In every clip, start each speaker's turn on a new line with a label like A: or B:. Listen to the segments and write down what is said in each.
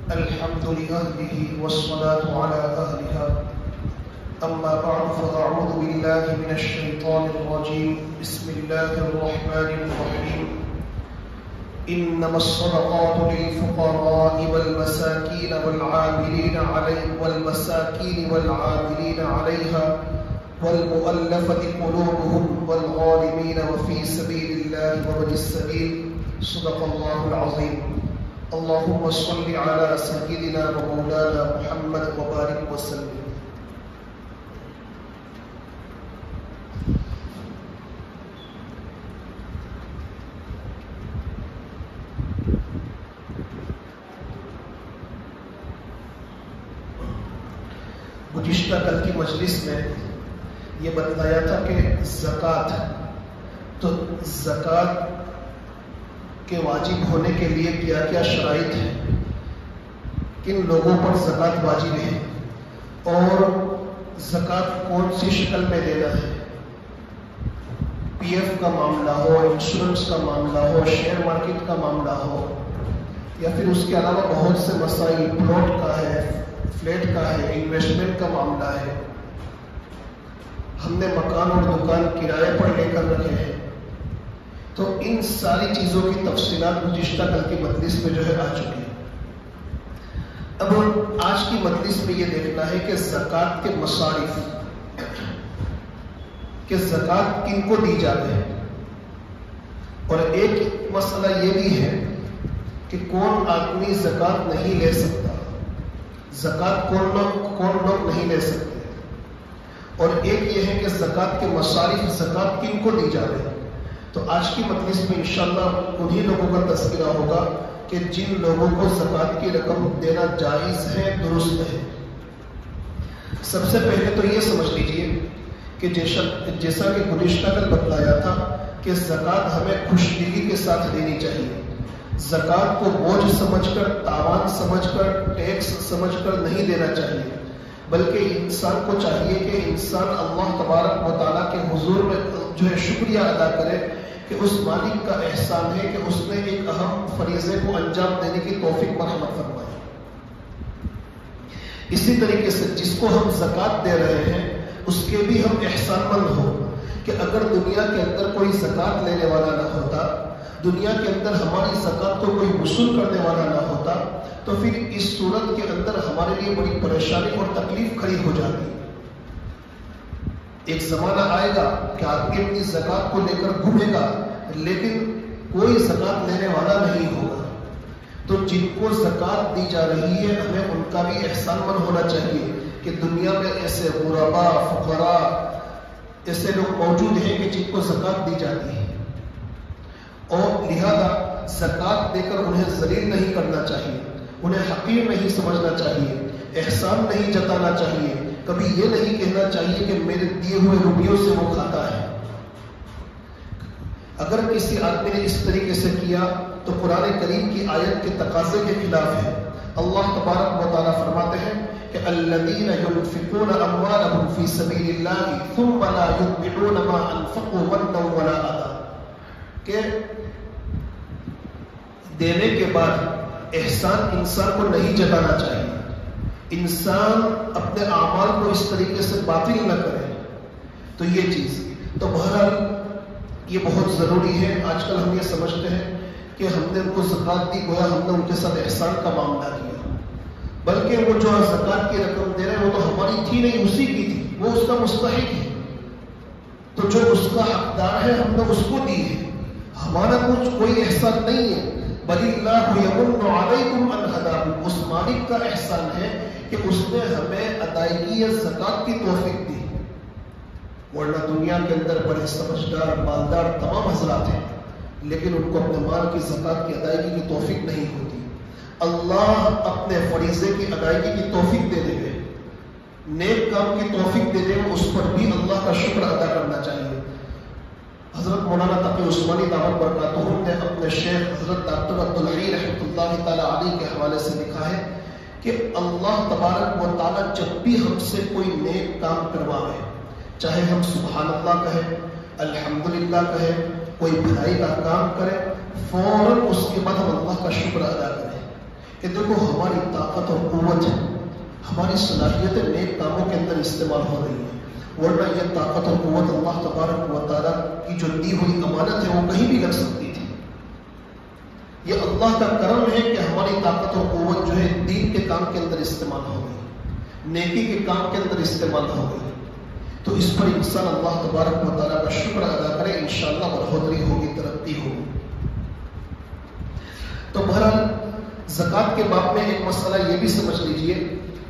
A: الحمد لأهله والصلاة على أهلها. أما بعد فأعوذ بالله من الشيطان الرجيم. بسم الله الرحمن الرحيم. إنما الصدقات للفقراء والمساكين والعاملين عليها والمؤلفة قلوبهم والغارمين وفي سبيل الله وابن السبيل. صدق الله العظيم. اللهم صل على سيدنا ومولانا محمد وبارك وسلم. گزشتہ کل کی مجلس میں یہ بتایا تھا کہ زکوٰۃ کے واجب ہونے کے لیے کیا کیا شرائط ہیں، کن لوگوں پر زکوٰۃ واجب ہے، اور زکوٰۃ کون سی شکل میں دینا ہے. پی ایف کا معاملہ ہو، انشورنس کا معاملہ ہو، شیئر مارکیٹ کا معاملہ ہو، یا پھر اس کے علاوہ بہت سے مسائل، پلاٹ کا ہے، فلیٹ کا ہے، انویسٹمنٹ کا معاملہ ہے، ہم نے مکان اور دکان کرائے پر لے کر رکھے ہیں. تو ان ساری چیزوں کی تفصیلات گزشتہ کل کی مجلس میں جو ہے آ چکی ہے. اب آج کی مجلس میں یہ دیکھنا ہے کہ زکوٰۃ کے مصارف، کہ زکوٰۃ کن کو دی جاتی ہے. اور ایک مسئلہ یہ بھی ہے کہ کون آدمی زکوٰۃ نہیں لے سکتا، زکوٰۃ کون لوگ نہیں لے سکتے. اور ایک یہ ہے کہ زکوٰۃ کے مصارف، زکوٰۃ کن کو دی جاتی ہے. تو آج کی مجلس میں انشاءاللہ انہی لوگوں کا تذکرہ ہوگا کہ جن لوگوں کو زکوٰۃ کی رقم دینا جائز ہے، درست ہے. سب سے پہلے تو یہ سمجھ لیجئے کہ جیسا کہ گزشتہ کل بتایا تھا کہ زکوٰۃ ہمیں خوش دلی کے ساتھ دینی چاہیے. زکوٰۃ کو بوجھ سمجھ کر، تاوان سمجھ کر، ٹیکس سمجھ کر نہیں دینا چاہیے، بلکہ انسان کو چاہیے کہ انسان اللہ تبارک و تعالیٰ کے حضور میں جو ہے شکریہ ادا کرے کہ اس مالک کا احسان ہے کہ اس نے ایک اہم فریضے کو انجام دینے کی توفیق مرحمت فرمائی. اسی طریقے سے جس کو ہم زکوٰۃ دے رہے ہیں اس کے بھی ہم احسان مند ہو کہ اگر دنیا کے اندر کوئی زکوٰۃ لینے والا نہ ہوتا، دنیا کے اندر ہماری زکوٰۃ کو کوئی وصول کرنے والا نہ ہوتا، تو پھر اس صورت کے اندر ہمارے لیے بڑی پریشانی اور تکلیف کھڑی ہو جاتی. ایک زمانہ آئے گا کہ آدمی اپنی زکوٰۃ کو لے کر گھومے گا لیکن کوئی زکوٰۃ لینے والا نہیں ہوگا. تو جن کو زکوٰۃ دی جا رہی ہے ہمیں ان کا بھی احسان مند ہونا چاہیے کہ دنیا میں ایسے غربا، فقراء، ایسے لوگ موجود ہیں کہ جن کو زکوٰۃ دی جاتی ہے، اور لہذا زکوٰۃ دے کر انہیں ذلیل نہیں کرنا چاہیے، انہیں حقیر نہیں سمجھنا چاہیے، احسان نہیں جتانا چاہیے، کبھی یہ نہیں کہنا چاہیے کہ میرے دیے ہوئے روپیوں سے وہ کھاتا ہے. اگر کسی آدمی نے اس طریقے سے کیا تو قرآن کریم کی آیت کے تقاضے کے خلاف ہے. اللہ تبارک و تعالیٰ فرماتے ہیں کہ الذین ينفقون اموالهم فی سبیل اللہ ثم لا يتبعون ما انفقوا منا ولا اذى، کہ دینے کے بعد احسان انسان کو نہیں جتانا چاہیے، انسان اپنے اعمال کو اس طریقے سے باطل نہ کرے. تو یہ چیز تو بہرحال یہ بہت ضروری ہے. آج کل ہم یہ سمجھتے ہیں کہ ہم نے ان کو زکوٰۃ دی، گویا ہم نے ان کے ساتھ احسان کا معاملہ کیا، بلکہ وہ جو زکوٰۃ کی رقم دے رہے ہیں وہ تو ہماری تھی نہیں، اسی کی تھی، وہ اس کا مستحق ہے. تو جو اس کا حقدار ہے ہم نے اس کو دی ہے، ہمارا کچھ کوئی احسان نہیں ہے. بل اللہ یمن علیکم ان ہداکم، اس مالک کا احسان ہے کہ اس نے ہمیں ادائیگی زکوٰۃ کی توفیق دی. ورنہ دنیا کے اندر بڑے سمجھدار، مالدار تمام حضرات ہیں لیکن ان کو اپنے مال کی زکوٰۃ کی ادائیگی کی توفیق نہیں ہوتی. اللہ اپنے فریضے کی ادائیگی کی توفیق دے دے گے، نیک کام کی توفیق دے دے گا، اس پر بھی اللہ کا شکر ادا کرنا چاہیے. حضرت مولانا تقی عثمانی دعوت برکاتہ نے اپنے شیخ حضرت ڈاکٹر عبدالعلی رحمۃ اللہ تعالیٰ علیہ کے حوالے سے لکھا ہے کہ اللہ تبارک و تعالیٰ جب بھی ہم سے کوئی نیک کام کروائے، چاہے ہم سبحان اللہ کہیں، الحمدللہ کہیں، کوئی بھلائی کا کام کرے، فوراً اس کے بعد ہم اللہ کا شکر ادا کریں. کہ دیکھو ہماری طاقت اور قوت، ہماری صلاحیتیں نیک کاموں کے اندر استعمال ہو رہی ہیں، ورنہ یہ طاقت اور قوت اللہ تبارک و تعالیٰ کی جو دی ہوئی امانت ہے وہ کہیں بھی لگ سکتی تھی۔ یہ اللہ کا کرم ہے کہ ہماری طاقت اور قوت جو ہے دین کے کام کے اندر استعمال ہو گئی، نیکی کے کام کے اندر استعمال ہو گئی، تو اس پر انسان اللہ تبارک و تعالیٰ کا شکر ادا کرے، انشاءاللہ بڑھوتری ہوگی، ترقی ہوگی۔ تو بہرحال زکوٰۃ کے باب میں ایک مسئلہ یہ بھی سمجھ لیجئے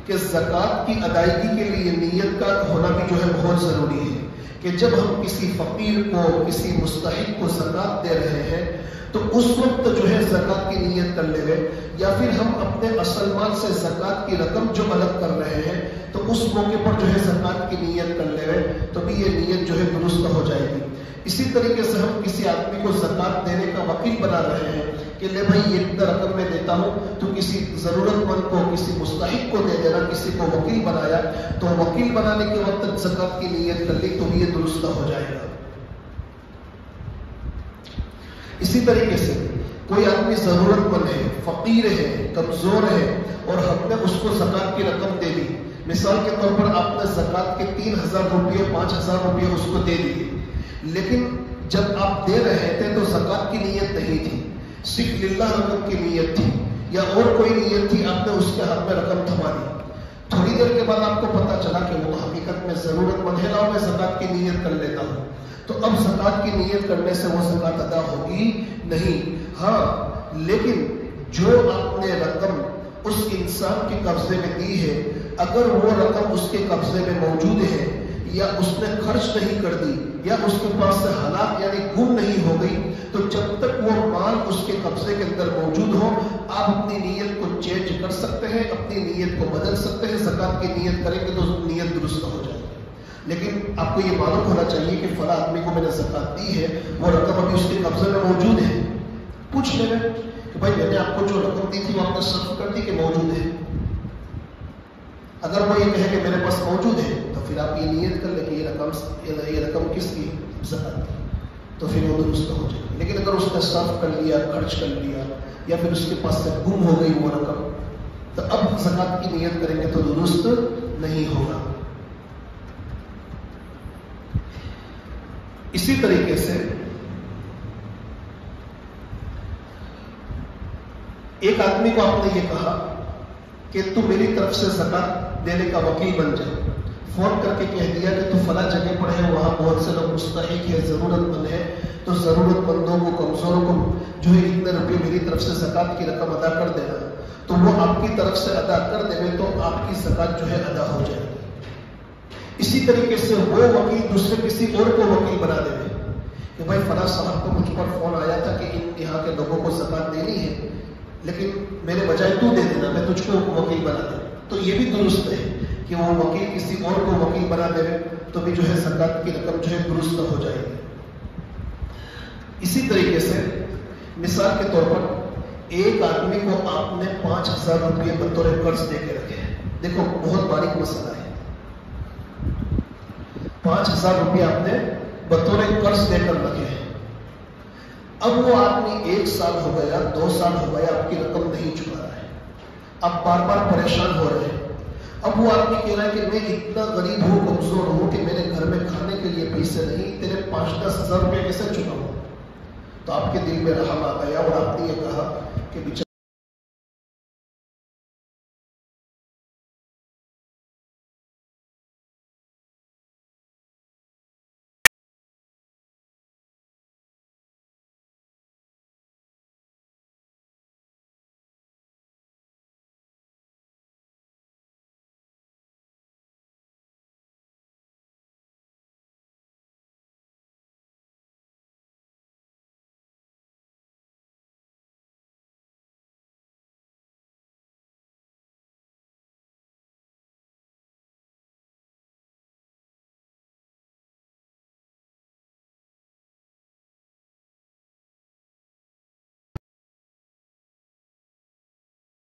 A: کہ زکوٰۃ کی ادائیگی کے لیے نیت کا ہونا بھی جو ہے بہت ضروری ہے، کہ جب ہم کسی فقیر کو، کسی مستحق کو زکوٰۃ دے رہے ہیں تو اس وقت جو ہے زکوٰۃ کی نیت کر لے، یا پھر ہم اپنے اصل مال سے زکوٰۃ کی رقم جو الگ کر رہے ہیں تو اس موقع پر جو ہے زکوٰۃ کی نیت کر لے تو بھی یہ نیت جو ہے درست ہو جائے گی۔ اسی طریقے سے ہم کسی آدمی کو زکوٰۃ دینے کا وکیل بنا رہے ہیں کہ لے بھائی یہ اتنا رقم میں دیتا ہوں، تو کسی ضرورت مند کو، کسی مستحق کو دے دینا، کسی کو وکیل بنایا تو وکیل بنانے کے وقت زکوٰۃ کی نیت کر لی تو یہ درست ہو جائے گا۔ اسی طریقے سے کوئی آدمی ضرورت مند ہے، فقیر ہے، کمزور ہے، اور ہم نے اس کو زکوٰۃ کی رقم دے دی، مثال کے طور پر آپ نے زکوٰۃ کے 3000 روپئے، 5000 روپئے اس کو دے دیے، لیکن جب آپ دے رہے تھے تو زکوٰۃ کی نیت نہیں تھی، صرف للہ رقم کی نیت تھی، یا اور کوئی نیت تھی، آپ نے اس کے ہاتھ میں رقم تھما دی۔ تھوڑی دیر کے بعد آپ کو پتا چلا کہ وہ حقیقت میں ضرورت مند ہے، لاؤ میں زکوٰۃ کی نیت کر لیتا ہوں، تو اب زکوٰۃ کی نیت کرنے سے وہ زکوٰۃ ادا ہوگی نہیں۔ ہاں، لیکن جو آپ نے رقم اس انسان کے قبضے میں دی ہے، اگر وہ رقم اس کے قبضے میں موجود ہے، یا اس نے خرچ نہیں کر دی، یا اس کے پاس سے ہلاک یعنی گم نہیں ہو گئی، تو جب تک وہ مال اس کے قبضے کے اندر موجود ہو، آپ اپنی نیت کو چینج کر سکتے ہیں، اپنی نیت کو بدل سکتے ہیں، زکوٰۃ کی نیت کریں گے تو نیت درست ہو جائے گی۔ لیکن آپ کو یہ معلوم ہونا چاہیے کہ فلاں آدمی کو میں نے زکوٰۃ دی ہے، وہ رقم ابھی اس کے قبضے میں موجود ہے، پوچھ لینا کہ بھائی میں نے آپ کو جو رقم دی تھی وہ آپ نے صرف کر دی کہ موجود ہے؟ اگر وہ یہ کہے کہ میرے پاس موجود ہے تو پھر آپ یہ نیت کر لیں کہ یہ رقم کس کی؟ زکوٰۃ کی، تو پھر وہ درست ہو جائے گی۔ لیکن اگر اس نے صرف کر لیا، خرچ کر لیا، یا پھر اس کے پاس سے گم ہو گئی وہ رقم، تو اب زکوٰۃ کی نیت کریں گے تو درست نہیں ہوگا۔ اسی طریقے سے ایک آدمی کو آپ نے یہ کہا کہ تو میری طرف سے زکوٰۃ دینے کا وکیل بن جائے، فون کر کے کہہ دیا کہ تو فلاں جگہ پر ہے، وہاں بہت سے لوگ مستحق ہے، ضرورت مند ہے، تو ضرورت مندوں کو، کمزوروں کو جو ہے اتنے روپئے میری طرف سے زکوٰۃ کی رقم ادا کر دینا، تو وہ آپ کی طرف سے ادا کر دے تو آپ کی زکوٰۃ جو ہے ادا ہو جائے گی۔ اسی طریقے سے وہ وکیل دوسرے کسی اور کو وکیل بنا دے کہ بھائی فلاں صاحب کو مجھ پر فون آیا تھا کہ یہاں کے لوگوں کو زکوٰۃ دینی ہے، لیکن میرے بجائے تو دے دینا، میں تجھ کو وکیل بنا دوں، تو یہ بھی درست ہے کہ وہ وکیل کسی اور کو وکیل بنا دے تو بھی جو ہے زکوٰۃ کی رقم جو ہے درست ہو جائے گی۔ اسی طریقے سے مثال کے طور پر ایک آدمی کو آپ نے 5000 روپئے بطور قرض دے کے رکھے ہیں، دیکھو بہت باریک مسئلہ ہے، 5000 روپئے آپ نے بطور قرض دے کر رکھے ہیں، اب وہ آدمی 1 سال ہو گیا، 2 سال ہو گیا، آپ کی رقم نہیں چکا رہا ہے، آپ بار بار پریشان ہو رہے ہیں۔ اب وہ آدمی کہہ رہا ہے کہ میں اتنا غریب ہوں، کمزور ہوں کہ میرے گھر میں کھانے کے لیے پیسے نہیں، تیرے 5-10 ہزار روپئے کیسے چکاؤں؟ تو آپ کے دل میں رحم آ گیا اور آپ نے یہ کہا کہ بیچارہ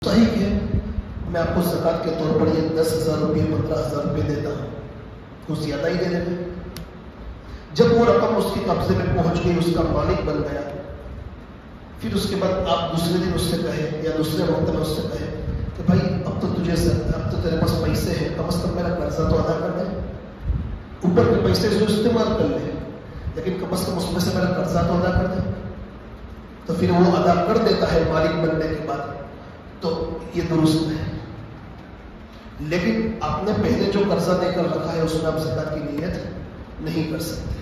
A: صحیح ہے، میں آپ کو زکوٰۃ کے طور پر یہ 10,000 روپئے 15,000 روپئے دیتا ہوں، کچھ زیادہ ہی دے دیتے۔ جب وہ رقم اس کے قبضے میں پہنچ گئی، اس کا مالک بن گیا، پھر اس کے بعد آپ دوسرے دن اس سے کہیں یا دوسرے وقت میں اس سے کہیں کہ بھائی اب تو تیرے پاس پیسے ہیں، کم از کم میرا قرضہ تو ادا کر دے، اوپر کے پیسے جو استعمال کر لے لیکن کم از کم اس میں سے میرا قرضہ تو ادا کر دے. تو پھر وہ ادا کر دیتا ہے مالک بننے کے بعد، تو یہ درست ہے. لیکن آپ نے پہلے جو قرضہ دے کر رکھا ہے اس میں آپ زکات کی نیت نہیں کر سکتے.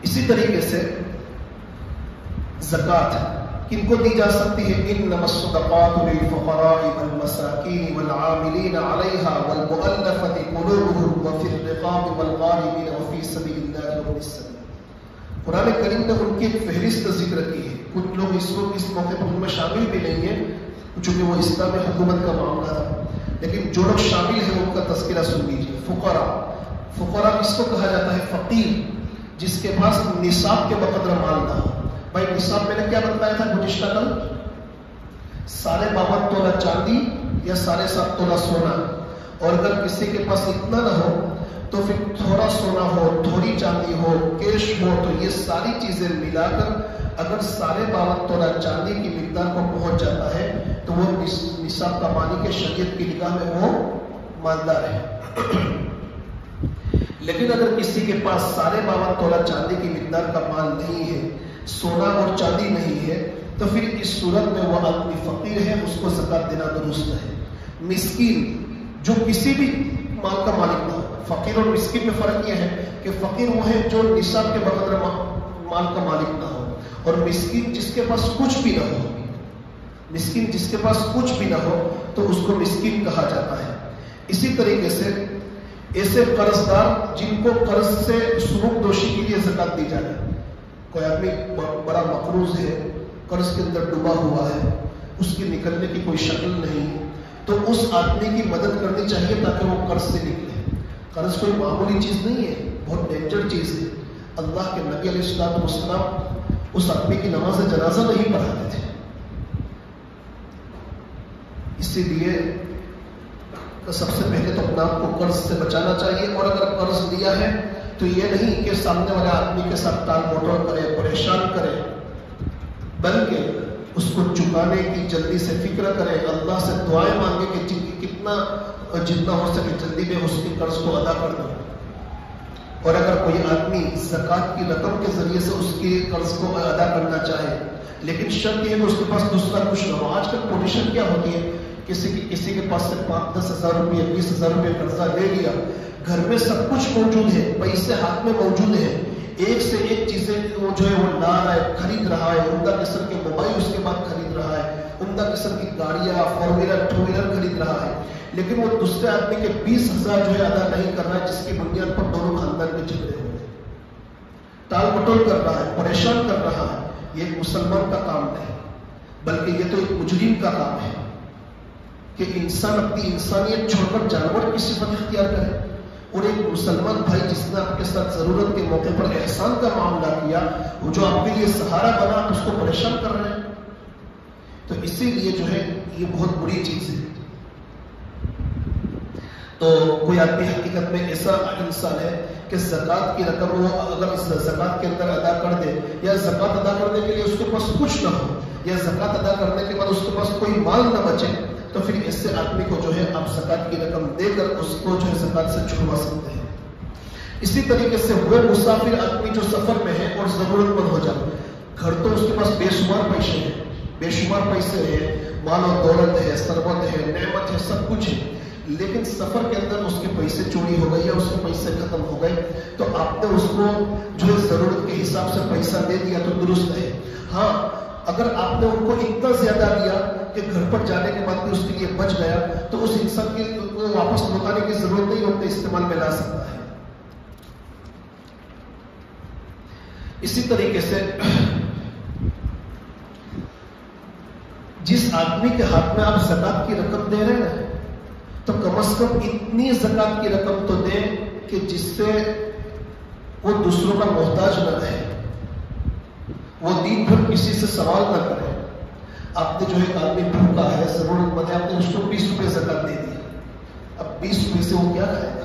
A: اسی طریقے سے زکات کن کو دی جا سکتی ہے؟ انما الصدقات للفقراء والمساکین والعاملین علیہا والمؤلفۃ قلوبهم وفی الرقاب والغارمین وفی سبیل اللہ وابن السبیل. قرآن کریم نے ان کی ایک فہرست ذکر کی ہے. کچھ لوگ اس موقع پر ان میں شامل بھی نہیں ہیں چونکہ وہ اسلامی حکومت کا معاملہ تھا، لیکن جو لوگ شامل ہیں ان کا تذکرہ سن لیجیے. فقراء کس کو کہا جاتا ہے؟ فقیر، جس کے پاس نصاب کے بقدر مال نہ ہو. بھائی نصاب میں نے کیا بتایا تھا گزشتہ کل؟ 52.5 تولہ چاندی یا 7.5 تولہ سونا. اور اگر کسی کے پاس اتنا نہ ہو تو پھر تھوڑا سونا ہو، تھوڑی چاندی ہو، کیش ہو، تو یہ ساری چیزیں ملا کر اگر 52.5 تولہ چاندی کی مقدار کو پہنچ جاتا ہے تو وہ نصاب کا مانی کے شریعت کی نگاہ میں وہ مالدار ہے. لیکن اگر کسی کے پاس 52.5 تولہ چاندی کی مقدار کا مال نہیں ہے، سونا اور چاندی نہیں ہے، تو پھر اس صورت میں وہ آدمی فقیر ہے، اس کو زکات دینا درست ہے. مسکین جو کسی بھی مال کا مالک نہ ہو. فقیر اور مسکین میں فرق یہ ہے کہ فقیر وہ ہے جو نصاب کے بقدر مال کا مالک نہ ہو، اور مسکین جس کے پاس کچھ بھی نہ ہو. مسکین جس کے پاس کچھ بھی نہ ہو تو اس کو مسکین کہا جاتا ہے. اسی طریقے سے ایسے قرض دار جن کو قرض سے سبک دوشی کے لیے زکات دی جائے. کوئی آدمی بڑا مقروض ہے، قرض کے اندر ڈوبا ہوا ہے، اس کی نکلنے کی کوئی شکل نہیں، تو اس آدمی کی مدد کرنی چاہیے تاکہ وہ قرض سے نکلے. قرض کوئی معمولی چیز نہیں ہے، بہت ڈینجر چیز ہے. اللہ کے نبی علیہ الصلوۃ والسلام اس آدمی کی نماز جنازہ نہیں پڑھاتے تھے. اسی لیے سب سے پہلے تو اپنے آپ کو قرض سے بچانا چاہیے. اور اگر قرض لیا ہے تو یہ نہیں کہ سامنے والے آدمی کے ساتھ ٹال مٹول کرے، پریشان کرے، بلکہ اس کو چکانے کی جلدی سے فکر کرے، اللہ سے دعائیں مانگے کہ جتنا ہو سکے جلدی میں اس کے قرض کو ادا کر دیں. اور اگر کوئی آدمی زکات کی رقم کے ذریعے سے اس کے قرض کو ادا کرنا چاہے، لیکن شرط یہ ہے کہ اس کے پاس دوسرا کچھ نہ ہو. آج کل پوزیشن کیا ہوتی ہے، کسی کے پاس سے 5-10 ہزار روپئے 20 ہزار روپئے قرضہ لے لیا، گھر میں سب کچھ موجود ہے، پیسے ہاتھ میں موجود ہے، ایک سے ایک چیزیں وہ جو ہے وہ لا رہا ہے، خرید رہا ہے. عمدہ قسم کے موبائل اس کے بعد خرید رہا ہے، عمدہ قسم کی گاڑیاں، 4 ویلر 2 ویلر خرید رہا ہے، لیکن وہ دوسرے آدمی کے 20 ہزار جو ہے ادا نہیں کر رہا ہے، جس کی بنیاد پر دونوں خاندان میں جھگڑے ہوئے ہیں. ٹال مٹول کر رہا ہے، پریشان کر رہا ہے. یہ ایک مسلمان کا کام نہیں، بلکہ یہ تو ایک مجرم کا کام ہے کہ انسان اپنی انسانیت چھوڑ کر جانور کی صفت اختیار کرے. اور ایک مسلمان بھائی جس نے آپ کے ساتھ ضرورت کے موقع پر احسان کا معاملہ کیا، وہ جو آپ کے لیے سہارا بنا، آپ اس کو پریشان کر رہے ہیں. تو اسی لیے جو ہے یہ بہت بری چیز ہے. تو کوئی آدمی حقیقت میں ایسا انسان ہے کہ زکات کی رقم وہ اگر زکات کے اندر ادا کر دے، یا زکات ادا کرنے کے لیے اس کے پاس کچھ نہ ہو، یا زکات ادا کرنے کے بعد اس کے پاس کوئی مال نہ بچے، تو پھر ایسے آدمی کو جو ہے آپ زکات کی رقم دے کر اس کو جو ہے زکات سے چھڑوا سکتے ہیں. اسی طریقے سے وہ مسافر آدمی جو سفر میں ہے اور ضرورت مند ہو جائے، گھر تو اس کے پاس بے شمار پیسے ہیں، بے شمار پیسے ہیں، مال و دولت ہے، ثروت ہے، نعمت ہے، سب کچھ ہے، لیکن سفر کے اندر اس کے پیسے چوری ہو گئے یا اس کے پیسے ختم ہو گئے، تو آپ نے اس کو جو ہے ضرورت کے حساب سے پیسہ دے دیا تو درست ہے. ہاں اگر آپ نے ان کو اتنا زیادہ دیا کہ گھر پر جانے کے بعد بھی اس کے لیے بچ گیا، تو اس انسان کی واپس لوٹانے کی ضرورت نہیں، اپنے استعمال میں لا سکتا ہے. اسی طریقے سے جس آدمی کے ہاتھ میں آپ زکات کی رقم دے رہے ہیں تو کم از کم اتنی زکات کی رقم تو دیں کہ جس سے وہ دوسروں کا محتاج نہ رہے، وہ دن بھر کسی سے سوال نہ کرے. آپ نے جو ایک آدمی بھوکا ہے، ضرورت مند ہے، آپ نے اس کو 20 روپے زکات دے دی، اب 20 روپے سے وہ کیا کھائے گا؟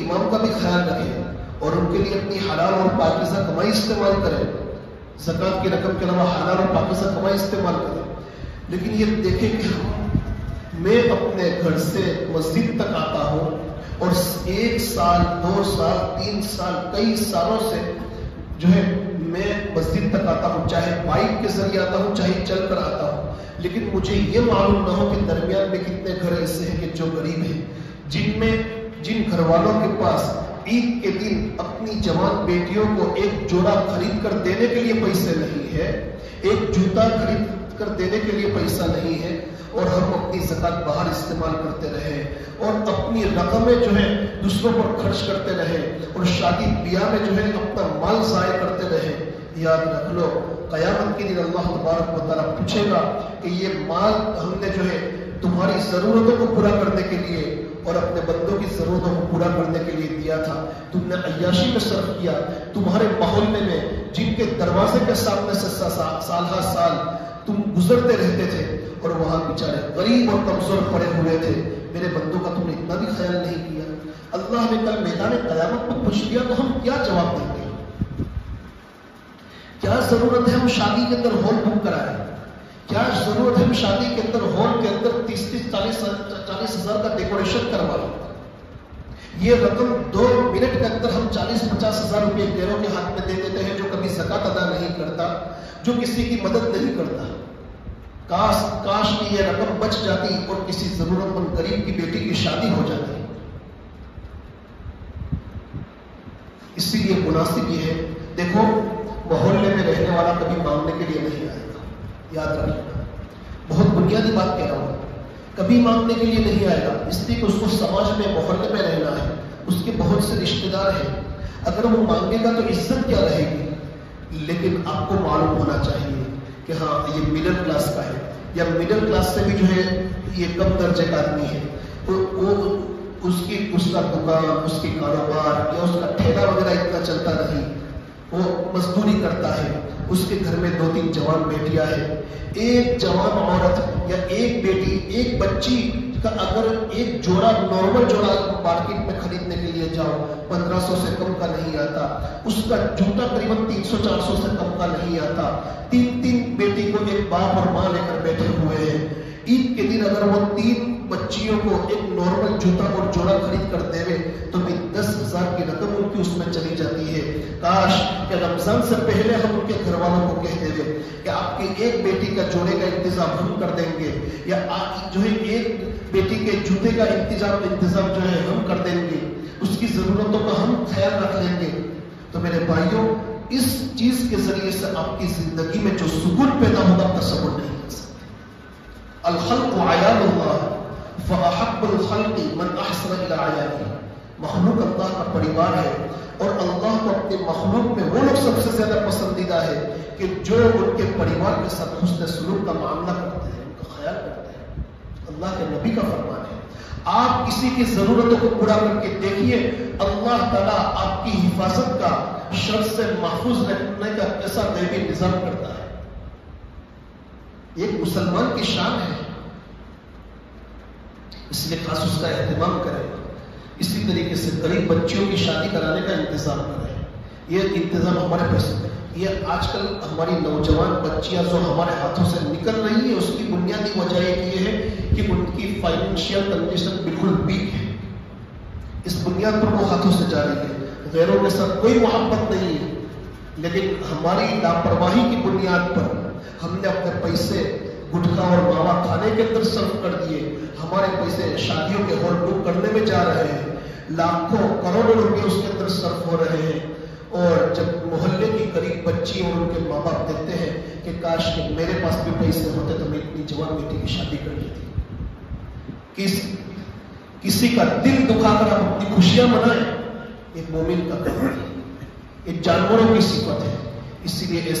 A: امام کا بھی خیال رکھیں اور ان کے لیے اپنی حلال اور پاکیزہ کمائی استعمال کریں، زکوٰۃ کی رقم کے علاوہ حلال اور پاکیزہ کمائی استعمال کریں۔ لیکن یہ دیکھیں کہ میں اپنے گھر سے مسجد تک آتا ہوں اور 1 سال 2 سال 3 سال کئی سالوں سے جو ہے میں مسجد تک آتا ہوں، چاہے بائک کے ذریعے آتا ہوں چاہے چل کر آتا ہوں، لیکن مجھے یہ معلوم نہ ہو کہ درمیان میں کتنے گھر ایسے ہیں کہ جو غریب ہیں، جن گھر والوں کے پاس عید کے دن اپنی جوان بیٹیوں کو ایک جوڑا خرید کر دینے کے لیے پیسے نہیں ہے، ایک جوتا خرید کر دینے کے لیے پیسہ نہیں ہے، اور ہم اپنی زکوٰۃ باہر استعمال کرتے رہے اور اپنی رقمیں جو ہے دوسروں پر خرچ کرتے رہے اور شادی بیاہ میں جو ہے اپنا مال ضائع کرتے رہے۔ یاد رکھ لو قیامت کے دن اللہ تبارک و تعالیٰ پوچھے گا کہ یہ مال ہم نے جو ہے تمہاری ضرورتوں کو پورا کرنے کے لیے اور اپنے بندوں کی ضرورتوں کو پورا کرنے کے لیے دیا تھا، تم نے عیاشی میں صرف کیا، تمہارے محلے میں جن کے دروازے کے سامنے سے سال ہر سال تم گزرتے رہتے تھے اور وہاں بیچارے غریب اور کمزور پڑے ہوئے تھے، میرے بندوں کا تم نے اتنا بھی خیال نہیں کیا۔ اللہ نے کل میدان قیامت کو پوچھ لیا تو ہم کیا جواب دیں گے؟ کیا ضرورت ہے ہم شادی کے اندر ہال بک کرائیں؟ کیا ضرورت ہے ہم شادی کے اندر ہال کے اندر 30-40 ہزار کا ڈیکوریشن کروائیں؟ یہ رقم 2 منٹ کے اندر ہم 40-50 ہزار روپے غیروں کے ہاتھ میں دے دیتے ہیں جو کبھی زکوٰۃ ادا نہیں کرتا، جو کسی کی مدد نہیں کرتا۔ کاش کی یہ رقم بچ جاتی اور کسی ضرورت مند غریب کی بیٹی کی شادی ہو جاتی۔ اسی لیے مناسب یہ ہے، دیکھو محلے میں رہنے والا کبھی مانگنے کے لیے نہیں آئے گا، یاد رکھنا، بہت بنیادی بات کہہ رہا ہوں، کبھی مانگنے کے لیے نہیں آئے گا، اس لیے کہ اس کو سماج میں محلے میں رہنا ہے، اس کے بہت سے رشتے دار ہیں، اگر وہ مانگے گا تو عزت کیا رہے گی۔ لیکن آپ کو معلوم ہونا چاہیے کہ ہاں یہ مڈل کلاس کا ہے، یا مڈل کلاس سے بھی جو ہے یہ کم درجے کا آدمی ہے، تو وہ اس کا دکان، اس کی کاروبار یا اس کا ٹھیلا وغیرہ اتنا چلتا نہیں، وہ مزدوری کرتا ہے، اس کے گھر میں 2-3 جوان بیٹیاں ہیں، ایک جوان عورت یا ایک بیٹی، ایک بچی کا اگر ایک جوڑا نارمل جوڑا مارکیٹ میں خریدنے کے لیے جاؤ 1500 سے کم کا نہیں آتا، اس کا جوتا قریباً 300-400 سے کم کا نہیں آتا، 3 بیٹی کو ایک باپ اور ماں لے کر بیٹھے ہوئے ہیں، عید کے دن اگر وہ 3 بچیوں کو ایک نارمل جوتا اور جوڑا خرید کر دے تو بھی 10,000 کی رقم ان کی اس میں چلی جاتی ہے۔ کاش کہ رمضان سے پہلے ہم ان کے گھر والوں کو کہہ دیں کہ آپ کی ایک بیٹی کا جوڑے کا انتظام ہم کر دیں گے، یا جو ہے ایک بیٹی کے جوتے کا انتظام جو ہے ہم کر دیں گے، اس کی ضرورتوں کا ہم خیال رکھ لیں گے۔ تو میرے بھائیوں، اس چیز کے ذریعے سے آپ کی زندگی میں جو سکون پیدا ہوگا تصور نہیں کر سکتے۔ الخلق عیال اللہ فأحب الخلق من احسن الى عیاله، مخلوق اللہ کا پریوار ہے اور اللہ کو اپنے مخلوق میں وہ لوگ سب سے زیادہ پسندیدہ ہے کہ جو ان کے پریوار کے ساتھ حسن سلوک کا معاملہ کرتے ہیں، ان کا خیال کرتے ہیں۔ اللہ کے نبی کا فرمان ہے، آپ کسی کی ضرورتوں کو پورا کر کے دیکھیے، اللہ تعالیٰ آپ کی حفاظت کا، شر سے محفوظ رکھنے کا کیسا غیبی نظام کرتا ہے۔ یہ ایک مسلمان کی شان ہے، اس لیے خاص اس کا اہتمام کریں۔ اسی طریقے سے غریب بچیوں کی شادی کرانے کا انتظام کریں، یہ انتظام ہمارے پاس، یہ آج کل ہماری نوجوان بچیاں جو ہمارے ہاتھوں سے نکل رہی ہے، اس کی بنیادی وجہ یہ ہے کہ ان کی فائنینشیل کنڈیشن بالکل ویک ہے، اس بنیاد پر وہ ہاتھوں سے جا رہی ہے، غیروں کے ساتھ کوئی محبت نہیں ہے، لیکن ہماری لاپرواہی کی بنیاد پر ہم نے اپنے پیسے گٹکا اور ماوا کھانے کے اندر صرف کر دیے، ہمارے پیسے شادیوں کے ہال بک کرنے میں جا رہے ہیں، لاکھوں کروڑوں روپے اس کے اندر صرف ہو رہے ہیں، اور جب محلے کی قریب بچی اور ان کے ماں باپ دیکھتے ہیں کہ کاش کہ میرے پاس بھی پیسے ہوتے تو میں اتنی جوان بیٹی کی شادی کر لیتی، کسی کا دل دکھا کر ہم اپنی خوشیاں منائیں، ایک مومن کا کام ہے، ایک جانوروں کی صفت ہے، اسی لیے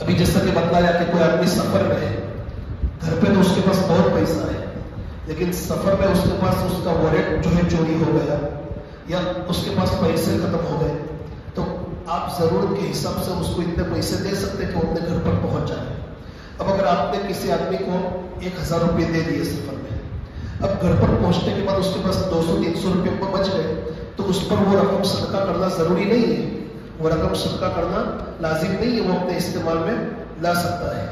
A: ابھی جیسا کہ بتلایا کہ کوئی آدمی سفر میں ہے، گھر پہ تو اس کے پاس بہت پیسہ ہے، لیکن سفر میں اس کے پاس اس کا والیٹ جو ہے چوری ہو گیا یا اس کے پاس پیسے ختم ہو گئے، تو آپ ضرورت کے حساب سے اس کو اتنے پیسے دے سکتے کہ وہ اپنے گھر پر پہنچ جائے۔ اب اگر آپ نے کسی آدمی کو 1000 روپے دے دیے سفر میں، اب گھر پر پہنچنے کے بعد اس کے پاس 200-300 روپے بچ گئے، تو اس پر وہ رقم صدقہ کرنا ضروری نہیں ہے، وہ رقم صدقہ کرنا لازم نہیں ہے، وہ اپنے استعمال میں لا سکتا ہے۔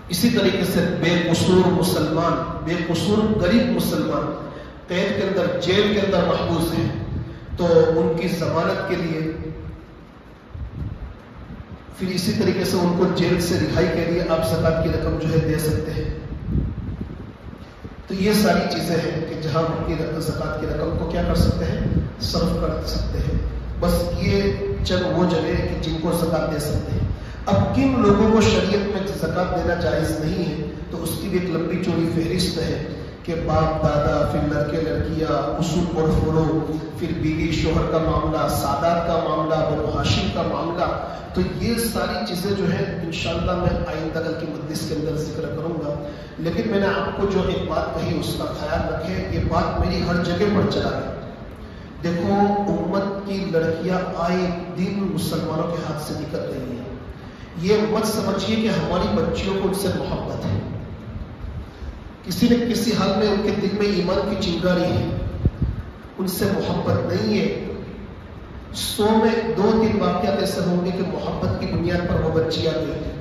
A: اسی طریقے سے بے قصور مسلمان، بے قصور غریب مسلمان قید کے اندر، جیل کے اندر محبوس ہیں، تو ان کی ضمانت کے لیے، پھر اسی طریقے سے ان کو جیل سے رہائی کے لیے آپ زکوٰۃ کی رقم جو ہے دے سکتے ہیں۔ تو یہ ساری چیزیں ہیں کہ جہاں ان کی زکوٰۃ کی رقم کو کیا کر سکتے ہیں، صرف کر سکتے ہیں۔ بس یہ چند وہ جگہ کہ جن کو زکوٰۃ دے سکتے ہیں۔ اب کن لوگوں کو شریعت میں زکوٰۃ دینا جائز نہیں ہے، تو اس کی بھی ایک لمبی چوڑی فہرست ہے کہ باپ دادا، پھر لڑکے لڑکیاں، اصول اور فروع، پھر بیوی شوہر کا معاملہ، سادات کا معاملہ، بنو ہاشم کا معاملہ۔ تو یہ ساری چیزیں جو ہیں انشاءاللہ میں آئندہ کل کی مجلس کے اندر ذکر کروں گا، لیکن میں نے آپ کو جو ایک بات کہی اس کا خیال رکھیں، یہ بات میری ہر جگہ پر چلا ہے۔ دیکھو، امت کی لڑکیاں آئے دن مسلمانوں کے ہاتھ سے نکل رہی ہیں۔ یہ مت سمجھیے کہ ہماری بچیوں کو ان سے محبت ہے، کسی نے کسی حال میں ان کے دل میں ایمان کی چنگاری ہے، ان سے محبت نہیں ہے۔ 100 میں 2-3 واقعات ایسے ہوں گے کہ محبت کی بنیاد پر وہ بچیاں گئی،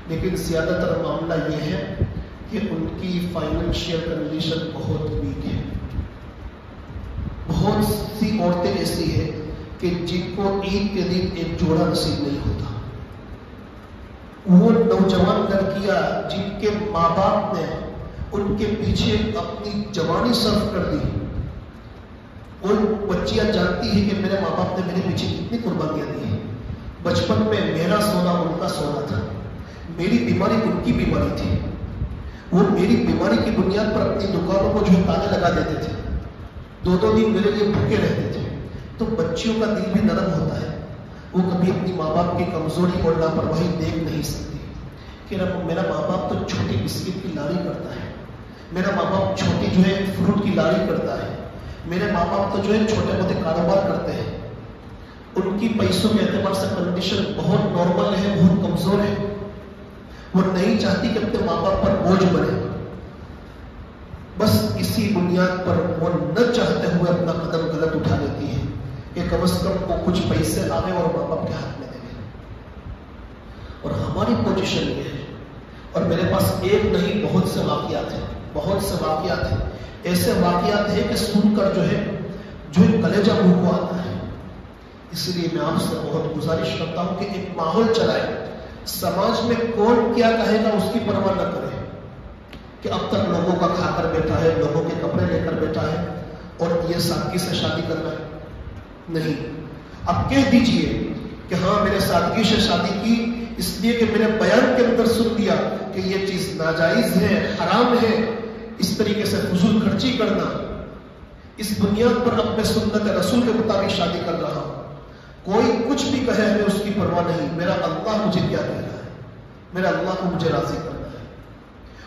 A: لیکن زیادہ تر معاملہ یہ ہے کہ ان کی فائنینشیل کنڈیشن بہت ویک ہے۔ بہت سی عورتیں ایسی ہیں کہ جن کو عید کے دن ایک جوڑا نصیب نہیں ہوتا۔ وہ نوجوان لڑکیاں جن کے ماں باپ نے ان کے پیچھے اپنی جوانی صرف کر دی، ان بچیاں جانتی ہیں کہ میرے ماں باپ نے میرے پیچھے کتنی قربانیاں دی ہیں۔ بچپن میں میرا سونا ان کا سونا تھا، میری بیماری ان کی بیماری تھی، وہ میری بیماری کی بنیاد پر اپنی دکانوں کو جو تالے لگا دیتے تھے، 2 دن میرے لیے بھوکے رہتے تھے۔ تو بچیوں کا دل بھی نرم ہوتا ہے، وہ کبھی اپنی ماں باپ کی کمزوری اور لاپرواہی دیکھ نہیں سکتی کہ میرا ماں باپ تو چھوٹی بسکٹ کی لاری کرتا ہے، میرا ماں باپ چھوٹی جو ہے فروٹ کی لاری کرتا ہے، میرے ماں باپ تو جو ہے چھوٹے موٹے کاروبار کرتے ہیں، ان کی پیسوں کے اعتبار سے کنڈیشن بہت نارمل ہے، بہت کمزور ہے، وہ نہیں چاہتی کہ اپنے ماں باپ پر بوجھ بنے۔ بس اسی بنیاد پر وہ نہ چاہتے ہوئے اپنا قدم غلط اٹھا لیتی ہے کہ کم از کم وہ کچھ پیسے آنے اور ماں باپ کے ہاتھ میں دے دیں۔ اور ہماری پوزیشن یہ ہے، اور میرے پاس ایک نہیں بہت سے واقعات ہیں، بہت سے واقعات ہیں، ایسے واقعات ہیں کہ سن کر جو ہے کلیجہ منہ کو آتا ہے۔ اس لیے میں آپ سے بہت گزارش کرتا ہوں کہ ایک ماحول چلائے، سماج میں کون کیا کہے گا اس کی پرواہ نہ کرے کہ اب تک لوگوں کا کھا کر بیٹھا ہے، لوگوں کے کپڑے لے کر بیٹھا ہے اور یہ سادگی سے شادی کرنا ہے۔ نہیں، اب کہہ دیجئے کہ ہاں میں نے سادگی سے شادی کی اس لیے کہ میں نے بیان کے اندر سن دیا کہ یہ چیز ناجائز ہے، حرام ہے، اس طریقے سے فضول خرچی کرنا، اس بنیاد پر اپنے سنت رسول کے مطابق شادی کر رہا ہوں، کوئی کچھ بھی کہے ہمیں اس کی پرواہ نہیں، میرا اللہ مجھے کیا کہہ رہا ہے، میرا اللہ کو مجھے راضی کرنا ہے۔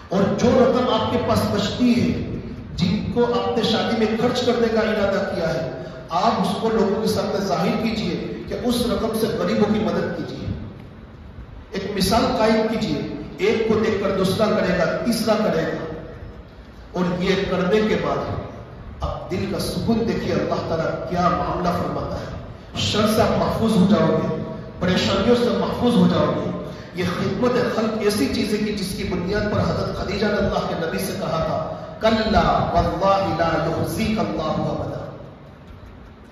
A: اور جو رقم آپ کے پاس بچتی ہے، جن کو آپ نے شادی میں خرچ کرنے کا ارادہ کیا ہے، آپ اس کو لوگوں کے سامنے ظاہر کیجئے کہ اس رقم سے غریبوں کی مدد کیجئے، ایک مثال قائم کیجئے، ایک کو دیکھ کر دوسرا کرے گا، تیسرا کرے گا، اور یہ کرنے کے بعد آپ دل کا سکون دیکھیے اللہ تعالیٰ کیا معاملہ فرماتا ہے۔ شر سے آپ محفوظ ہو جاؤ گے، پریشانیوں سے محفوظ ہو جاؤ گے۔ یہ خدمت خلق ایسی چیز ہے کہ جس کی بنیاد پر حضرت خدیجہ نے اللہ کے نبی سے کہا تھا کلا واللہ لا یخزیک اللہ ابدا،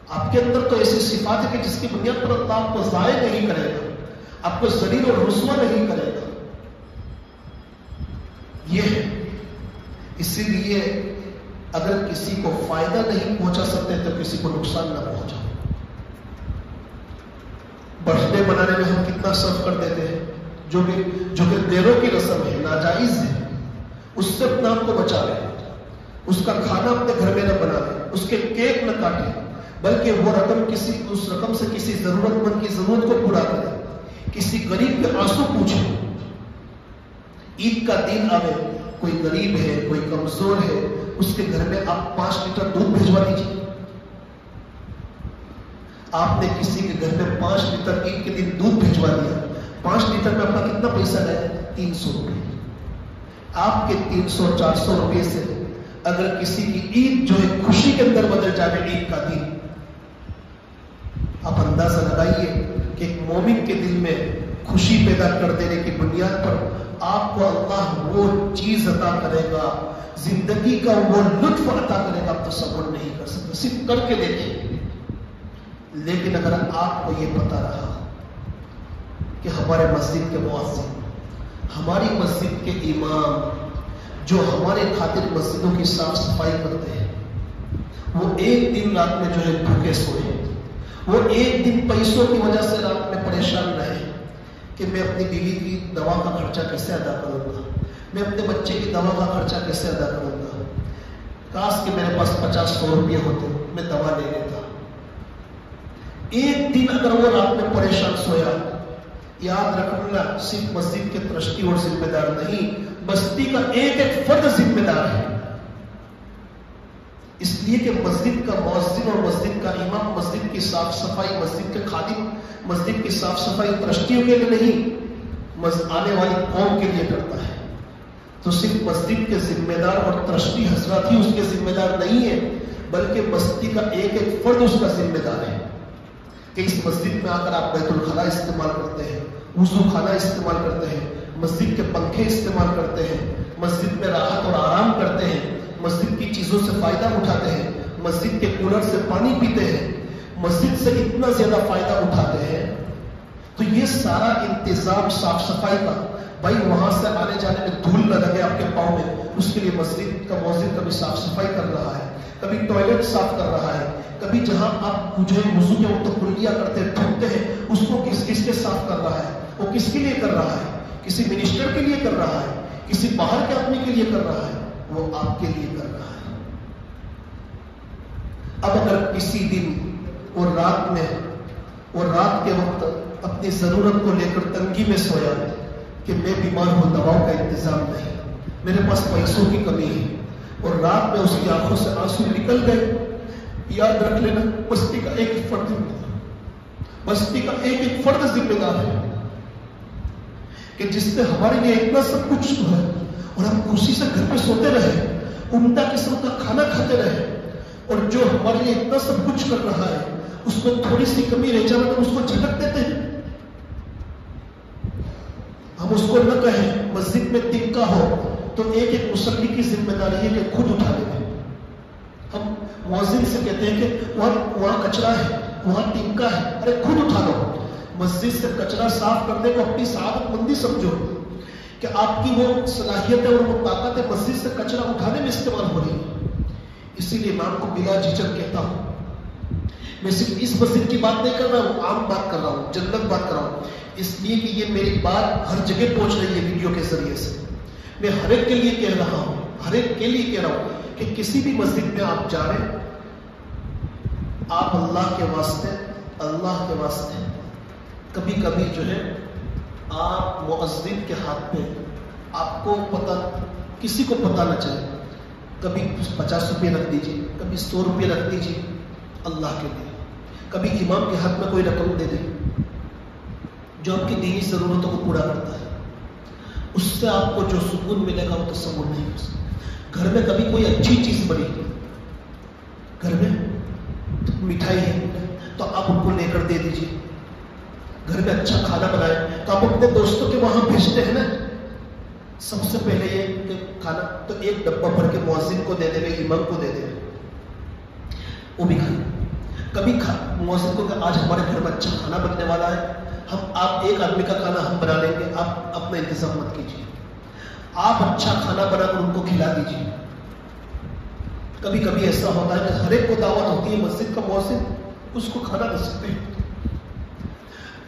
A: آپ کے اندر تو ایسی صفات ہے کہ جس کی بنیاد پر اللہ آپ کو ضائع نہیں کرے گا، آپ کو ذلیل اور رسوا نہیں کرے گا۔ یہ ہے، اسی لیے اگر کسی کو فائدہ نہیں پہنچا سکتے تو کسی کو نقصان نہ پہنچا۔ برتھ ڈے منانے میں ہم کتنا صرف کر دیتے ہیں، جو کہ دیروں کی رسم ہے، ناجائز ہے، اس سے اپنے آپ کو بچا لیں، اس کا کھانا اپنے گھر میں نہ بنا لیں، اس کے کیک نہ کاٹیں، بلکہ وہ رقم اس رقم سے کسی ضرورت مند کی ضرورت کو پورا کرے، کسی غریب کے آنسو پوچھے۔ عید کا دن آئے، کوئی غریب ہے، کوئی کمزور ہے، اس کے گھر میں آپ 5 لیٹر دودھ بھیجوا دیجیے۔ آپ نے کسی کے گھر میں 5 لیٹر عید کے دن دودھ بھیجوا دیا، 5 لیٹر میں اپنا کتنا پیسہ گیا؟ 300 روپے۔ آپ کے 300-400 روپے سے اگر کسی کی عید جو ہے خوشی کے اندر بدل جائے، عید کا دن، آپ اندازہ لگائیے کہ ایک مومن کے دل میں خوشی پیدا کر دینے کی بنیاد پر آپ کو اللہ وہ چیز عطا کرے گا، زندگی کا وہ لطف عطا کرے گا، آپ تصور نہیں کر سکتے، صرف کر کے دیکھیں۔ لیکن اگر آپ کو یہ پتا رہا کہ ہمارے مسجد کے مؤذن، ہماری مسجد کے امام جو ہمارے خاطر مسجدوں کی صاف صفائی کرتے ہیں، وہ ایک دن رات میں جو ہے بھوکے سوئے، وہ ایک دن پیسوں کی وجہ سے رات میں پریشان رہے کہ میں اپنی بیوی کی دوا کا خرچہ کیسے ادا کروں گا، میں اپنے بچے کی دوا کا خرچہ کیسے ادا کروں گا، کاش کہ میرے پاس 50-100 روپے ہوتے میں دوا لے لیتا۔ ایک دن اگر وہ رات میں پریشان سویا، یاد رکھنا صرف مسجد کے ٹرسٹی اور ذمہ دار نہیں، بستی کا ایک ایک فرد ذمہ دار ہے۔ اس لیے کہ مسجد کا مؤذن اور مسجد کا امام مسجد کی صاف صفائی، مسجد کے خادم مسجد کی صاف صفائی ٹرسٹیوں کے لیے نہیں، آنے والی قوم کے لیے کرتا ہے۔ تو صرف مسجد کے ذمہ دار اور ٹرسٹی حضرات ہی اس کے ذمہ دار نہیں ہے، بلکہ بستی کا ایک ایک فرد اس کا ذمہ دار ہے کہ اس مسجد میں آ کر آپ بیت الخلا استعمال کرتے ہیں، وضو خانہ استعمال کرتے ہیں، مسجد کے پنکھے استعمال کرتے ہیں، مسجد میں راحت اور آرام کرتے ہیں، مسجد کی چیزوں سے فائدہ اٹھاتے ہیں، مسجد کے کولر سے پانی پیتے ہیں، مسجد سے اتنا زیادہ فائدہ اٹھاتے ہیں۔ تو یہ سارا انتظام صاف صفائی کا، بھائی وہاں سے آنے جانے میں دھول نہ لگے آپ کے پاؤں میں، اس کے لیے مسجد کا مؤذن کبھی صاف صفائی کر رہا ہے، کبھی ٹوائلٹ صاف کر رہا ہے، کبھی جہاں آپ جو ہے وضو کے وقت کلیہ کرتے ہیں، تھوکتے ہیں، اس کو کس کے صاف کر رہا ہے؟ وہ کس کے لیے کر رہا ہے؟ کسی منسٹر کے لیے کر رہا ہے، کسی باہر کے آدمی کے لیے کر رہا ہے؟ وہ آپ کے لیے کر رہا ہے۔ اب اگر کسی دن اور رات میں اور رات کے وقت اپنی ضرورت کو لے کر تنگی میں سویا کہ میں بیمار ہوں، دواؤں کا انتظام نہیں، میرے پاس پیسوں کی کمی ہے، اور رات میں اس کی آنکھوں سے آنسو نکل گئے، یاد رکھ لینا بستی کا ایک فرد بستی کا ایک ایک فرد ذمہ دار ہے کہ جس سے ہمارے لیے اتنا سب کچھ ہے اور ہم خوشی سے گھر پہ سوتے رہے، عمدہ قسم کا کھانا کھاتے رہے، اور جو ہمارے لیے اتنا سب کچھ کر رہا ہے اس میں تھوڑی سی کمی رہ جائے تو اس کو جھٹک دیتے ہیں۔ ہم اس کو نہ کہیں مسجد میں تنکا ہو تو ایک ایک مصلی کی ذمہ داری ہے کہ خود اٹھا لیں۔ ہم مؤذن سے کہتے ہیں کہ وہاں کچرا ہے، وہاں تنکا ہے، ارے خود اٹھا لو۔ مسجد سے کچرا صاف کرنے کو اپنی سعادت مندی سمجھو کہ آپ کی وہ صلاحیت ہے اور وہ طاقت ہے مسجد سے کچرا اٹھانے میں استعمال ہو رہی ہے۔ اسی لیے میں آپ کو بلا جھجک کہتا ہوں، میں صرف اس مسجد کی بات نہیں کر رہا ہوں، عام بات کر رہا ہوں، جنت بات کر رہا ہوں، اس لیے کہ یہ میری بات ہر جگہ پہنچ رہی ہے ویڈیو کے ذریعے سے۔ میں ہر ایک کے لیے کہہ رہا ہوں، ہر ایک کے لیے کہہ رہا ہوں کہ کسی بھی مسجد میں آپ جا رہے، آپ اللہ کے واسطے کبھی کبھی جو ہے آپ مؤذن کے ہاتھ میں، آپ کو پتہ، کسی کو پتہ نہ چلے، کبھی 50 روپے رکھ دیجیے، کبھی 100 روپے رکھ دیجیے اللہ کے لیے، کبھی امام کے ہاتھ میں کوئی رقم دے دیں جو آپ کی دینی ضرورتوں کو پورا کرتا ہے، اس سے آپ کو جو سکون ملے گا وہ تصور نہیں کر سکتے۔ گھر میں کبھی کوئی اچھی چیز بنی، گھر میں مٹھائی ہے تو آپ ان کو لے کر دے دیجیے، گھر میں اچھا کھانا بنائے تو آپ اپنے دوستوں کے وہاں بھیجتے ہیں نا، سب سے پہلے یہ کہ کھانا تو ایک ڈبہ بھر کے مؤذن کو دے دے، امام کو دے دے، وہ بھی کھانا۔ کبھی مؤذن کو کہ آج ہمارے گھر میں اچھا کھانا بننے والا ہے، آپ ایک آدمی کا کھانا ہم بنا لیں گے، آپ اپنا انتظام مت کیجیے، آپ اچھا کھانا بنا کر ان کو کھلا دیجیے۔ کبھی کبھی ایسا ہوتا ہے کہ ہر ایک کو دعوت ہوتی ہے، مسجد کا مؤذن اس کو کھانا دے سکتے ہیں،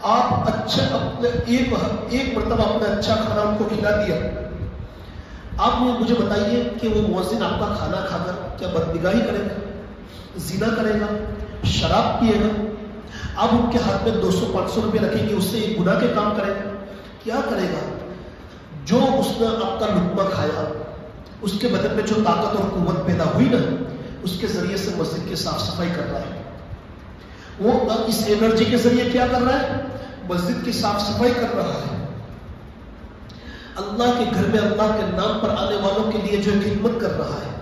A: آپ اچھا اپنے ایک مرتبہ اپنا اچھا کھانا ان کو کھلا دیا، آپ مجھے بتائیے کہ وہ مؤذن آپ کا کھانا کھا کر کیا بدنگاہی کرے گا؟ زنا کرے گا، شراب پیے گا، آپ ان کے ہاتھ میں 200-500 روپے رکھیں گے، اس سے ایک گناہ کے کام کرے گا؟ کیا کرے گا؟ جو اس نے آپ کا لقمہ کھایا، اس کے بدن میں جو طاقت اور قوت پیدا ہوئی نا، اس کے ذریعے سے مسجد کی صاف صفائی کر رہا ہے. وہ اس انرجی کے ذریعے کیا کر رہا ہے؟ مسجد کی صاف صفائی کر رہا ہے. اللہ کے گھر میں اللہ کے نام پر آنے والوں کے لیے جو خدمت کر رہا ہے،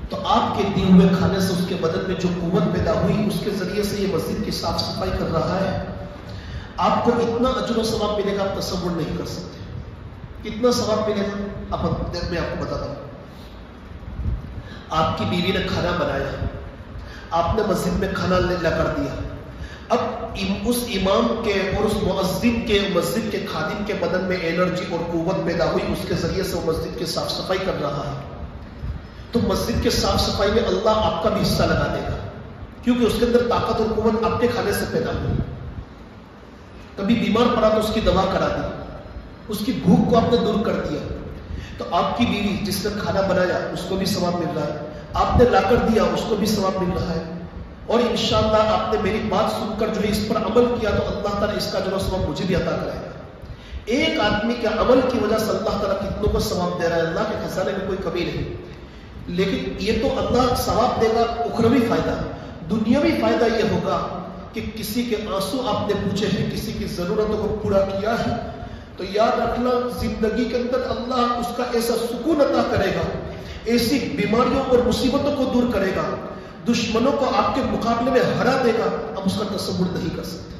A: تو آپ کے دیے ہوئے کھانے سے اس کے بدن میں جو قوت پیدا ہوئی، اس کے ذریعے سے یہ مسجد کی صاف صفائی کر رہا ہے. آپ کو اتنا اجر و ثواب ملے گا آپ تصور نہیں کر سکتے. کتنا ثواب ملے گا میں آپ کو بتاتا ہوں. آپ کی بیوی نے کھانا بنایا، آپ نے مسجد میں کھانا لا کر دیا. اب اس امام کے اور اس مؤذن کے، مسجد کے خادم کے بدن میں انرجی اور قوت پیدا ہوئی، اس کے ذریعے سے وہ مسجد کی صاف صفائی کر رہا ہے. تو مسجد کے صاف صفائی میں اللہ آپ کا بھی حصہ لگا دے گا، کیونکہ اس کے اندر طاقت اور قوت آپ کے کھانے سے پیدا ہوئی. کبھی بیمار پڑا تو اس کی دوا کرا دی، اس کی بھوک کو آپ نے دور کر دیا. تو آپ کی بیوی جس نے کھانا بنایا اس کو بھی ثواب مل رہا ہے، آپ نے لا کر دیا اس کو بھی ثواب مل رہا ہے. اور انشاءاللہ آپ نے میری بات سن کر جو ہے اس پر عمل کیا تو اللہ تعالیٰ اس کا جو ثواب مجھے بھی عطا کرے گا. ایک آدمی کے عمل کی وجہ سے اللہ تعالیٰ کتنوں کو ثواب دے رہا ہے. اللہ کے خزانے میں کوئی کمی نہیں. لیکن یہ تو اللہ ثواب دے گا اخروی فائدہ. دنیاوی فائدہ یہ ہوگا کہ کسی کے آنسو آپ نے پوچھے ہیں، کسی کی ضرورتوں کو پورا کیا ہے، تو یاد رکھنا زندگی کے اندر اللہ اس کا ایسا سکون عطا کرے گا، ایسی بیماریوں اور مصیبتوں کو دور کرے گا، دشمنوں کو آپ کے مقابلے میں ہرا دے گا. اب اس کا تصور نہیں کر سکتے.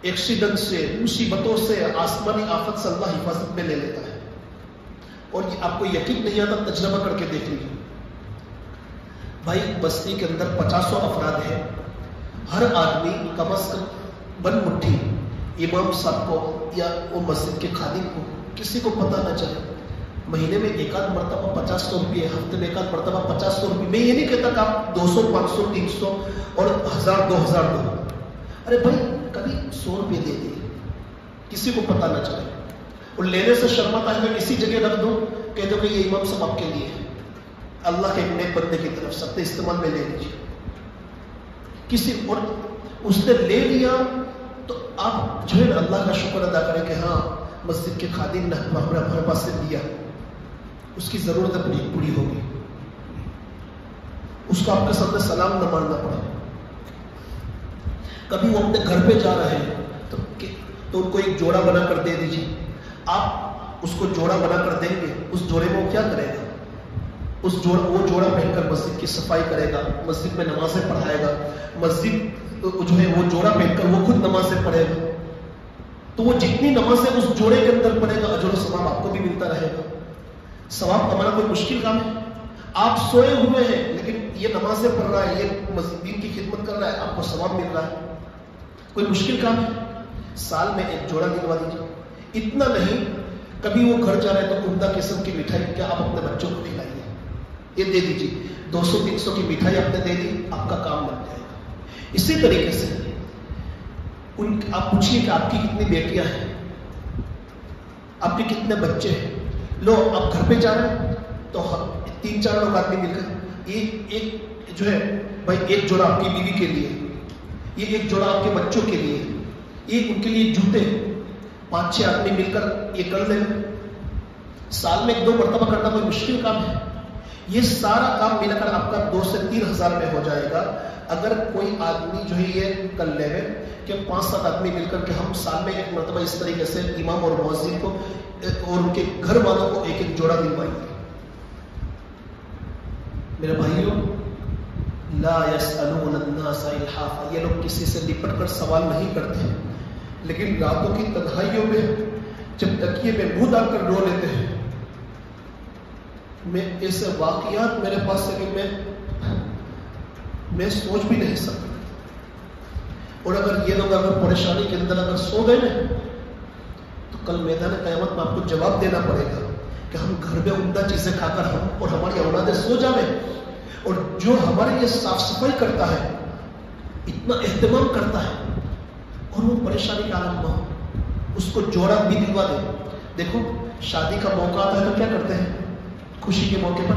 A: ایکسیڈنٹ سے، مصیبتوں سے، آسمانی آفت سے اللہ حفاظت میں لے لیتا ہے. اور یہ آپ کو یقین نہیں آتا، تجربہ کر کے دیکھ لیجیے. بھائی بستی کے اندر 50 افراد ہیں، ہر آدمی کم از کم بن مٹھی امام صاحب کو یا وہ مسجد کے خادم کو کسی کو پتہ نہ چلے، مہینے میں ایک آدھ مرتبہ 500 روپئے، ہفتے میں ایک آدھ مرتبہ 500 روپئے. میں یہ نہیں کہتا کہ آپ 200 500 300 اور 1000 2000 دو. ارے بھائی کبھی 100 روپئے دے دیے، کسی کو پتہ نہ چلے. اور لینے سے شرماتا ہے، اسی جگہ رکھ دو، کہہ دو کہ یہ امام صاحب آپ کے لیے ہے، اللہ کے ایک نیک بندے کی طرف سے، اپنے استعمال میں لے لیجیے. کسی اور اس نے لے لیا تو آپ جو ہے نا اللہ کا شکر ادا کریں کہ ہاں مسجد کے خادم نے ہمارے پاس سے دیا، اس کی ضرورت پوری ہوگی. اس کو آپ کے سامنے سلام نہ ماننا پڑے. کبھی وہ اپنے گھر پہ جا رہے ہیں تو ان کو ایک جوڑا بنا کر دے دیجیے. آپ اس کو جوڑا بنا کر دیں گے، اس جوڑے میں وہ کیا کرے گا؟ وہ جوڑا پہن کر مسجد کی صفائی کرے گا، مسجد میں نمازیں پڑھائے گا. مسجد جو ہے وہ جوڑا پہن کر وہ خود نمازیں پڑھے گا. تو وہ جتنی نمازیں اس جوڑے کے اندر پڑھے گا، اجر و ثواب آپ کو بھی ملتا رہے گا. ثواب کمانا کوئی مشکل کام ہے؟ آپ سوئے ہوئے ہیں لیکن یہ نمازیں پڑھ رہا ہے، یہ مسجد کی خدمت کر رہا ہے، آپ کو ثواب مل رہا ہے. کوئی مشکل کام ہے؟ سال میں ایک جوڑا دلوا دیجیے. اتنا نہیں، کبھی وہ گھر جا رہے تو عمدہ قسم کی مٹھائی کیا آپ اپنے بچوں کو کھلائیے، یہ دے دیجیے. 200-300 کی مٹھائی آپ نے دے دی، آپ کا کام بن جائے گا. اسی طریقے سے آپ پوچھیے کہ آپ کی کتنی بیٹیاں ہیں، آپ کے کتنے بچے ہیں. لو آپ گھر پہ جا رہے ہیں تو 3-4 لوگ آدمی مل کر ایک جو ہے بھائی ایک جوڑا آپ کی بیوی کے لیے، یہ ایک جوڑا آپ کے بچوں کے لیے، ایک ان کے لیے جوتے، 5-6 آدمی مل کر یہ کر لیں. سال میں 1-2 مرتبہ کرنا کوئی مشکل کام ہے؟ یہ سارا کام ملا کر آپ کا 2 سے 3 ہزار میں ہو جائے گا. اگر کوئی آدمی جو ہے یہ کر لے کہ 5-7 آدمی مل کر کے ہم سال میں ایک مرتبہ اس طریقے سے امام اور مؤذن کو اور ان کے گھر والوں کو ایک ایک جوڑا دلوائیں گے. میرے بھائیوں، لا يسألون الناس الحافا، یہ لوگ کسی سے لپٹ کر سوال نہیں کرتے، لیکن راتوں کی تنہائیوں میں جب تکیے میں منہ ڈال کر رو لیتے ہیں. میں ایسے واقعات میرے پاس ہے کہ میں سوچ بھی نہیں سکتا. اور اگر یہ لوگ اگر پریشانی کے اندر اگر سو گئے نا تو کل میدان قیامت میں آپ کو جواب دینا پڑے گا کہ ہم گھر میں عمدہ چیزیں کھا کر ہم اور ہماری اولادیں سو جاویں، اور جو ہمارے لیے صاف صفائی کرتا ہے، اتنا اہتمام کرتا ہے، اور وہ پریشانی کا عالم نہ ہو، اس کو جوڑا بھی دلوا دے. دیکھو شادی کا موقع آتا ہے تو کیا کرتے ہیں؟ خوشی کے موقع پر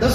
A: 10